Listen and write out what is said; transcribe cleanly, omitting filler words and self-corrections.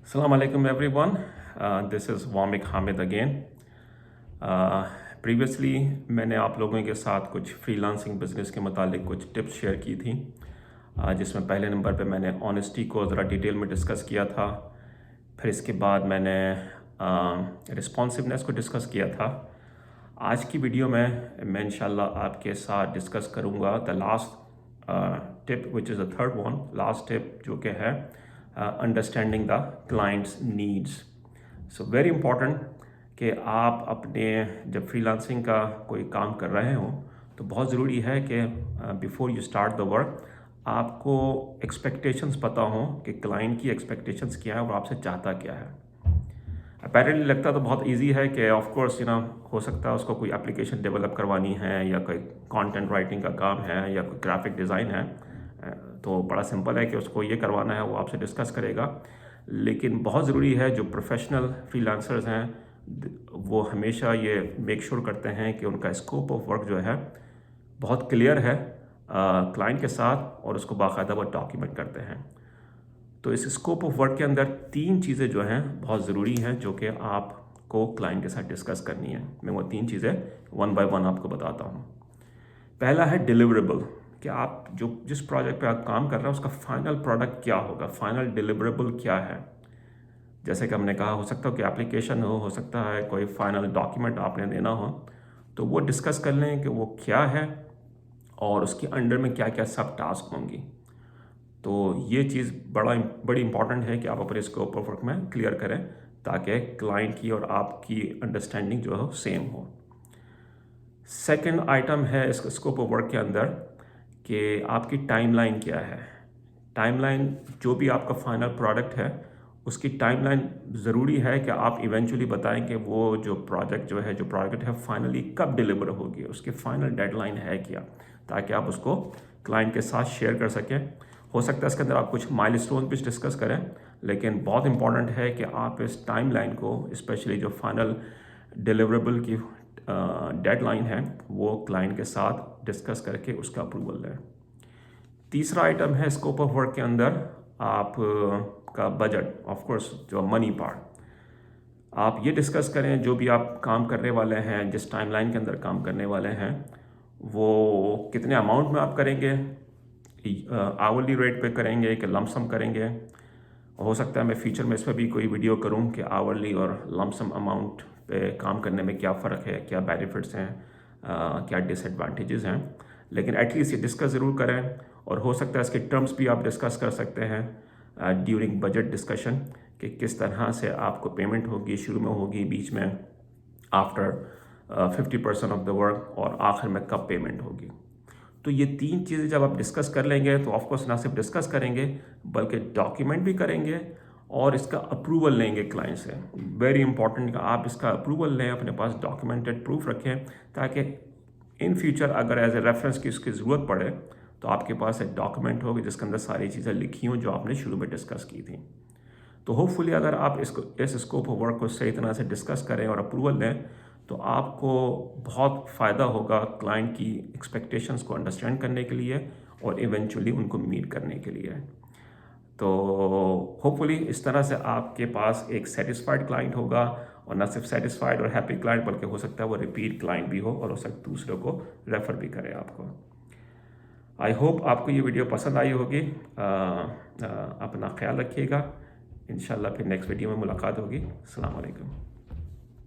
Assalamu alaikum everyone. This is Wamik Hamid again. Previously मैंने आप लोगों के साथ कुछ फ्रीलांसिंग बिजनेस के मुतालिक कुछ टिप्स शेयर की थी, जिसमें पहले नंबर पे मैंने ऑनेस्टी को ज़रा डिटेल में डिस्कस किया था। फिर इसके बाद मैंने रिस्पॉन्सिवनेस को डिस्कस किया था। आज की वीडियो में मैं इंशाल्लाह आपके साथ डिस्कस करूँगा the last tip which is the third one, last tip जो कि है understanding the clients needs. So very important कि आप अपने जब फ्रीलांसिंग का कोई काम कर रहे हो तो बहुत ज़रूरी है कि before you start the work आपको एक्सपेक्टेशंस पता हो कि क्लाइंट की एक्सपेक्टेशंस क्या है और आपसे चाहता क्या है। अपेरेंटली लगता तो बहुत इजी है कि ऑफ कोर्स हो सकता है उसको कोई एप्लीकेशन डेवलप करवानी है या कोई कंटेंट राइटिंग का काम है या कोई ग्राफिक डिज़ाइन है, तो बड़ा सिंपल है कि उसको ये करवाना है, वो आपसे डिस्कस करेगा। लेकिन बहुत ज़रूरी है जो प्रोफेशनल फ्रीलांसर्स हैं वो हमेशा ये मेक श्योर करते हैं कि उनका स्कोप ऑफ वर्क जो है बहुत क्लियर है क्लाइंट के साथ, और उसको बाकायदा वो डॉक्यूमेंट करते हैं। तो इस स्कोप ऑफ वर्क के अंदर तीन चीज़ें जो हैं बहुत ज़रूरी हैं जो कि आपको क्लाइंट के साथ डिस्कस करनी है। मैं वो तीन चीज़ें वन बाय वन आपको बताता हूँ। पहला है डिलीवरेबल, कि आप जिस प्रोजेक्ट पे आप काम कर रहे हैं उसका फाइनल प्रोडक्ट क्या होगा, फाइनल डिलीवरेबल क्या है। जैसे कि हमने कहा, हो सकता है कि एप्लीकेशन हो सकता है कोई फाइनल डॉक्यूमेंट आपने देना हो, तो वो डिस्कस कर लें कि वो क्या है और उसके अंडर में क्या क्या सब टास्क होंगी। तो ये चीज़ बड़ी इंपॉर्टेंट है कि आप अपने स्कोप ऑफ वर्क में क्लियर करें ताकि क्लाइंट की और आपकी अंडरस्टैंडिंग जो है सेम हो। सेकंड आइटम है इस स्कोप ऑफ वर्क के अंदर कि आपकी टाइमलाइन क्या है। टाइमलाइन, जो भी आपका फाइनल प्रोडक्ट है उसकी टाइमलाइन ज़रूरी है कि आप इवेंचुअली बताएं कि वो जो प्रोडक्ट है फाइनली कब डिलीवर होगी, उसकी फाइनल डेडलाइन है क्या, ताकि आप उसको क्लाइंट के साथ शेयर कर सकें। हो सकता है इसके अंदर आप कुछ माइलस्टोन भी डिस्कस करें, लेकिन बहुत इंपॉर्टेंट है कि आप इस टाइमलाइन को, स्पेशली जो फाइनल डिलीवरेबल की डेडलाइन है, वो क्लाइंट के साथ डिस्कस करके उसका अप्रूवल लें। तीसरा आइटम है स्कोप ऑफ वर्क के अंदर आप का बजट, ऑफ कोर्स जो मनी पार्ट। आप ये डिस्कस करें जो भी आप काम करने वाले हैं, जिस टाइमलाइन के अंदर काम करने वाले हैं, वो कितने अमाउंट में आप करेंगे, आवरली रेट पे करेंगे कि लमसम करेंगे। हो सकता है मैं फ्यूचर में इस पर भी कोई वीडियो करूं कि आवरली और लमसम अमाउंट पे काम करने में क्या फ़र्क है, क्या बेनिफिट्स हैं, क्या डिसएडवांटेजेस हैं। लेकिन एटलीस्ट ये डिस्कस ज़रूर करें, और हो सकता है इसके टर्म्स भी आप डिस्कस कर सकते हैं ड्यूरिंग बजट डिस्कशन कि किस तरह से आपको पेमेंट होगी, शुरू में होगी, बीच में, आफ्टर 50% ऑफ द वर्क, और आखिर में कब पेमेंट होगी। तो ये तीन चीज़ें जब आप डिस्कस कर लेंगे तो ऑफकोर्स ना सिर्फ डिस्कस करेंगे बल्कि डॉक्यूमेंट भी करेंगे और इसका अप्रूवल लेंगे क्लाइंट से। वेरी इंपॉर्टेंट, आप इसका अप्रूवल लें, अपने पास डॉक्यूमेंटेड प्रूफ रखें, ताकि इन फ्यूचर अगर एज ए रेफरेंस की उसकी ज़रूरत पड़े तो आपके पास एक डॉक्यूमेंट होगी जिसके अंदर सारी चीज़ें लिखी हों जो आपने शुरू में डिस्कस की थी। तो होपफुली अगर आप इस स्कोप ऑफ वर्क को सही तरह से डिस्कस करें और अप्रूवल लें तो आपको बहुत फ़ायदा होगा क्लाइंट की एक्सपेक्टेशंस को अंडरस्टैंड करने के लिए और इवेंचुअली उनको मीट करने के लिए। तो होपफुली इस तरह से आपके पास एक सेटिस्फाइड क्लाइंट होगा, और ना सिर्फ सेटिस्फाइड और हैप्पी क्लाइंट बल्कि हो सकता है वो रिपीट क्लाइंट भी हो और हो सकता है दूसरों को रेफ़र भी करे आपको। आई होप आपको ये वीडियो पसंद आई होगी। अपना ख्याल रखिएगा। इंशाल्लाह फिर नेक्स्ट वीडियो में मुलाकात होगी। अस्सलाम वालेकुम।